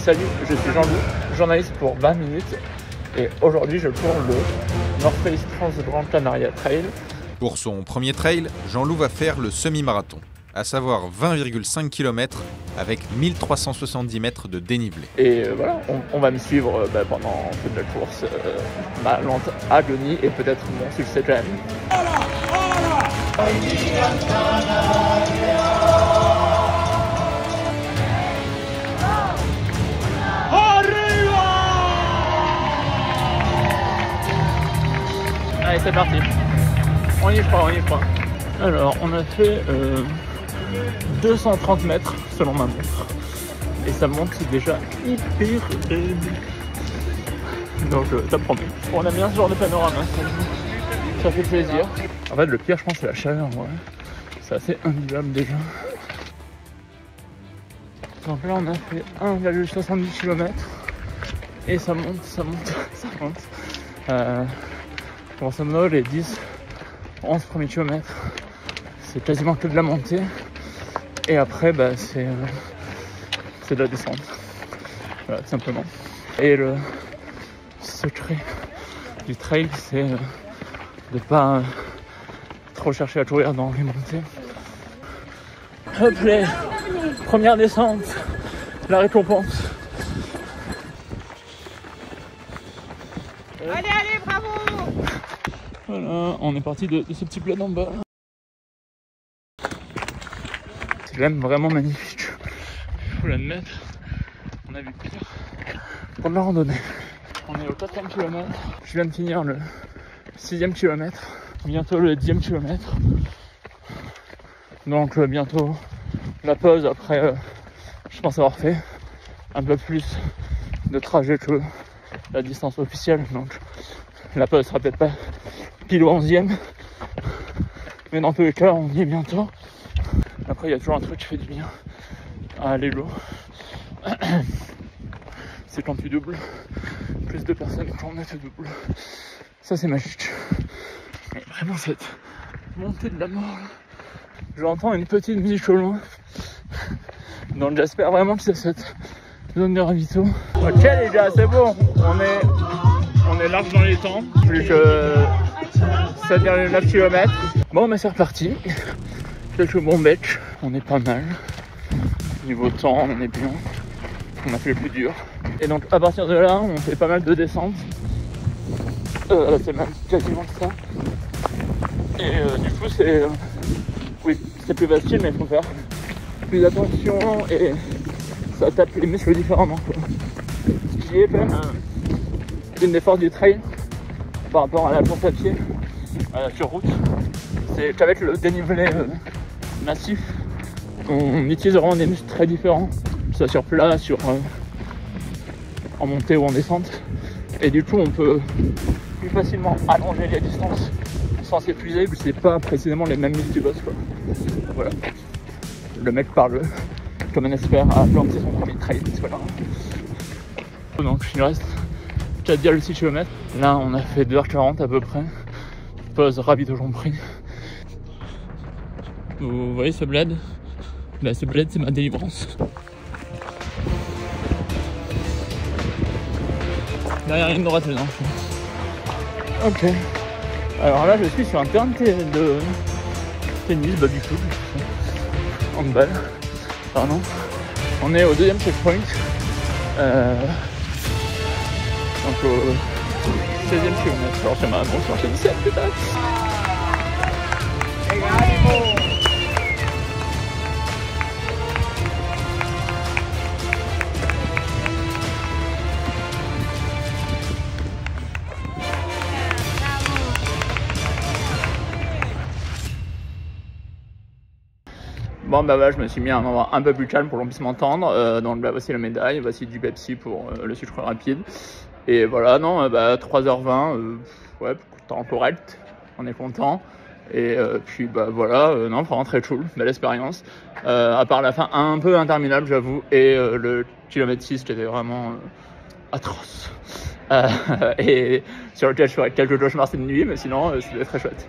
Salut, je suis Jean-Loup, journaliste pour 20 minutes et aujourd'hui je cours le North Face Trans Gran Canaria Trail. Pour son premier trail, Jean-Loup va faire le semi-marathon, à savoir 20,5 km avec 1370 mètres de dénivelé. Et voilà, on va me suivre pendant toute la course, ma lente agonie et peut-être mon succès quand même. Allez, c'est parti. On y croit. Alors, on a fait 230 mètres selon ma montre. Et ça monte déjà hyper raide. Donc, ça promet. On aime bien ce genre de panorama. Ça fait plaisir. En fait, le pire, je pense, c'est la chaleur. Ouais. C'est assez invivable déjà. Donc là, on a fait 1,70 km. Et ça monte. Grosso modo, les 10-11 premiers kilomètres, c'est quasiment que de la montée. Et après, c'est de la descente. Voilà, tout simplement. Et le secret du trail, c'est de pas trop chercher à courir dans les montées. Hop là, première descente, la récompense. Allez, bravo! Voilà, on est parti de ce petit plat d'en bas. C'est quand même vraiment magnifique. Il faut l'admettre. On a vu pire pour de la randonnée. On est au 4e kilomètre. Je viens de finir le 6e kilomètre. Bientôt le 10e kilomètre. Donc bientôt la pause après, je pense avoir fait un peu plus de trajet que la distance officielle. Donc la pause sera peut-être pas pile au 11e, mais dans tous les cas on y est bientôt. Après il y a toujours un truc qui fait du bien à l'élo, c'est quand tu doubles plus de personnes quand on te double, ça c'est magique. Mais vraiment cette montée de la mort, j'entends une petite musique au loin, donc j'espère vraiment que c'est cette zone de ravito. Ok les gars, c'est bon, on est large dans les temps, plus que 7,9 km. Bon, mais c'est reparti. Quelques bons becs, on est pas mal. Niveau temps, on est bien. On a fait le plus dur. Et donc, à partir de là, on fait pas mal de descentes. C'est même quasiment ça. Et du coup, c'est plus facile, mais il faut faire plus attention et ça tape les muscles différemment, quoi. Ce qui est quand même une des forces du trail par rapport à la course à pied sur route, c'est qu'avec le dénivelé massif, on utilise vraiment des muscles très différents, que ce soit sur plat, en montée ou en descente, et du coup on peut plus facilement allonger les distances sans s'épuiser, vu que c'est pas précisément les mêmes muscles du boss, quoi. Voilà, le mec parle comme un expert à planter son premier trail, c'est pas grave. Donc il reste 4,6 km. Là, on a fait 2h40 à peu près. Pause rapide au Jean-Prix. Vous voyez ce bled? Ce bled, c'est ma délivrance. Derrière, il y a une droite, les enfants. Ok. Alors là, je suis sur un terrain de tennis, du coup. Handball. Pardon. On est au 2e checkpoint. Donc au 16e kilomètre, alors j'ai ma montre sur 17 putain. Bon voilà, je me suis mis à un endroit un peu plus calme pour qu'on puisse m'entendre. Donc voici la médaille, voici du Pepsi pour le sucre rapide. Et voilà, 3h20, ouais, temps correct, on est content. Et puis voilà, non, vraiment très cool, belle expérience. À part la fin un peu interminable, j'avoue, et le kilomètre 6 qui était vraiment atroce. Et sur lequel je ferais quelques cauchemars cette nuit, mais sinon c'était très chouette.